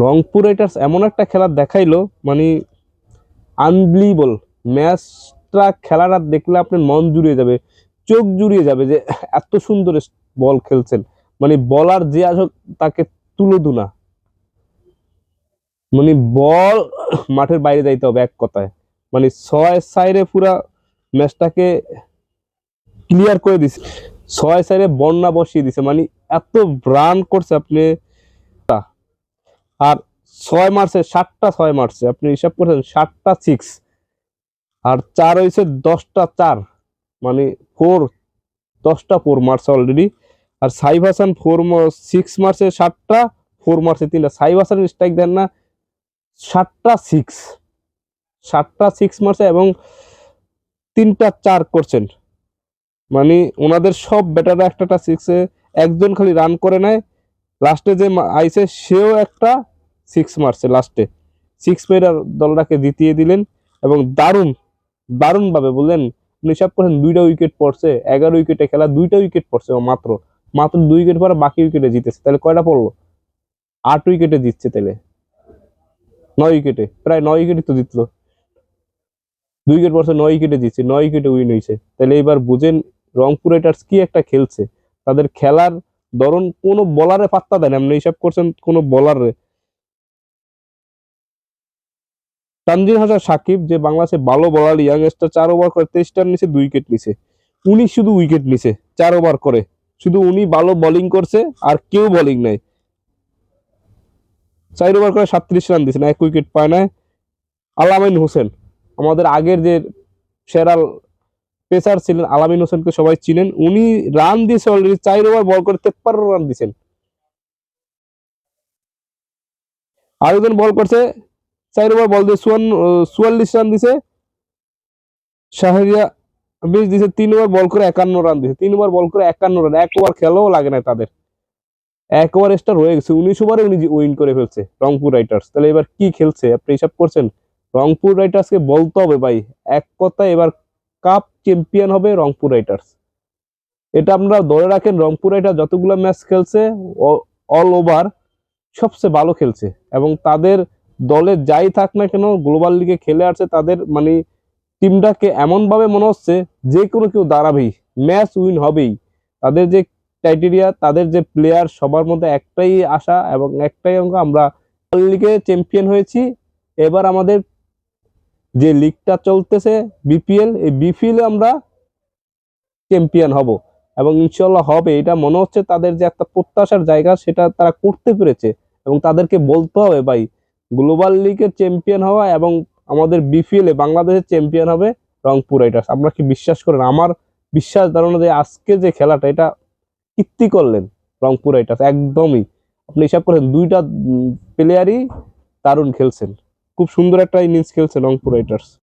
Rangpur Riders এমন একটা খেলা দেখাইলো, মানে আনবিলিভেবল। ম্যাচটা, খেলাটা দেখলে আপনার মন জুড়িয়ে যাবে, চোখ জুড়িয়ে যাবে যে এত সুন্দর বল খেলছেন। মানে বলার যে আসক তাকে তুলোধুনা। মানে বল মাঠের বাইরে যাইতে হবে এক কথায়। মানে ছয় সাইডে পুরা ম্যাচটাকে ক্লিয়ার করে দিছে, ছয় সাইডে বন্যা বসিয়ে দিছে। মানে এত রান করছে আপনি। আর ছয় মারছে, 7টা ছয় মারছে, আপনি হিসাব করছেন 7টা সিক্স, আর চার হয়েছে 10টা চার। মানে ফোর, 10টা ফোর মারছে অলরেডি। আর সাইফ হাসান সিক্স মারছে 7টা, ফোর মারছে 3টা। সাইফ হাসান স্ট্রাইক দেন না, 7টা সিক্স, 7টা সিক্স মারছে এবং 3টা চার করছেন। মানে ওনাদের সব ব্যাটাররা একটা সিক্সে, একজন খালি রান করে নেয়। লাস্টে যে আইসে সেও একটা সিক্স মারছে লাস্টে, সিক্স মেরে দলটাকে জিতিয়ে দিলেন। এবং দারুণ দারুণ ভাবে বললেন, হিসাব করেন 2টা উইকেট পড়ছে, 11 উইকেটে খেলা, 2টা উইকেট পড়ছে মাত্র। মাত্র 2 উইকেট পরে বাকি উইকেটে জিতেছে, তাহলে কয়টা পড়লো? 8 উইকেটে জিতছে, তাহলে 9 উইকেটে, প্রায় 9 উইকেটই তো জিতলো। 2 উইকেট পড়ছে, 9 উইকেটে জিতছে, 9 উইকেটে উইন হয়েছে। তাহলে এবার বুঝেন রংপুর রাইডার্স কি একটা খেলছে। তাদের খেলার ধরন, কোনো বলারে পাত্তা দেন, আপনি হিসাব করছেন কোনো বলারে। তানজিদ হাসান সাকিব, যে বাংলাদেশে ভালো বলার ইয়াংস্টার, 4 ওভার করে 23 রান নিছে, 2 উইকেট নিছে। উনি শুধু উইকেট নিছে 4 ওভার করে, শুধু উনি ভালো বোলিং করছে, আর কেউ বোলিং নাই। 4 ওভার করে 37 রান দিছে, না 1 উইকেট পায় না। আলামিন হোসেন, আমাদের আগের যে সেরা পেসার ছিলেন আলামিন হোসেনকে সবাই চিনেন, উনি রান দিয়েছে অলরেডি 4 ওভার বল করে 53 রান দিয়েছেন। আরেকজন বল করছে 4 ওভার বল দিয়ে 44 রান দিছে, শাহরিয়া বেশ দিছে 3 ওভার বল করে 51 রান দিছে, 3 ওভার বল করে 51 রান, 1 ওভার খেলাও লাগে না তাদের, 1 ওভার এক্সট্রা রয়ে গেছে। 19 ওভারে উনি উইন করে ফেলছে রংপুর রাইটার্স। তাহলে এবার কি খেলছে আপনি হিসাব করছেন? রংপুর রাইটার্সকে বলতে হবে ভাই, এক কথায় এবার কাপ চ্যাম্পিয়ন হবে রংপুর রাইটার্স। এটা আপনারা ধরে রাখেন, রংপুর রাইটার্স যতগুলো ম্যাচ খেলছে অল ওভার সবচেয়ে ভালো খেলছে। এবং তাদের দলে যাই থাক না কেন, গ্লোবাল লিগে খেলে আসছে, তাদের মানে টিমটাকে এমন ভাবে মনে হচ্ছে যে কোনো কেউ দাঁড়াবেই, ম্যাচ উইন হবেই। তাদের যে ক্রাইটেরিয়া, তাদের যে প্লেয়ার, সবার মধ্যে একটাই আশা এবং একটাই অঙ্ক, আমরা লিগে চ্যাম্পিয়ন হয়েছি। এবার আমাদের যে লিগটা চলতেছে বিপিএল, এই বিপিএল আমরা চ্যাম্পিয়ন হব এবং ইনশাল্লাহ হবে। এটা মনে হচ্ছে তাদের যে একটা প্রত্যাশার জায়গা, সেটা তারা করতে পেরেছে। এবং তাদেরকে বলতে হবে ভাই, গ্লোবাল লিগের চ্যাম্পিয়ন হওয়া এবং আমাদের বিপিএল এ বাংলাদেশের চ্যাম্পিয়ন হবে রংপুর রাইডার্স। আপনারা কি বিশ্বাস করেন? আমার বিশ্বাস ধারণা যে আজকে যে খেলাটা, এটা কীর্তি করলেন রংপুর রাইডার্স একদমই। আপনি হিসাব করেন 2টা প্লেয়ারই দারুণ খেলছেন, খুব সুন্দর একটা ইনিংস খেলছে রংপুর রাইডার্স।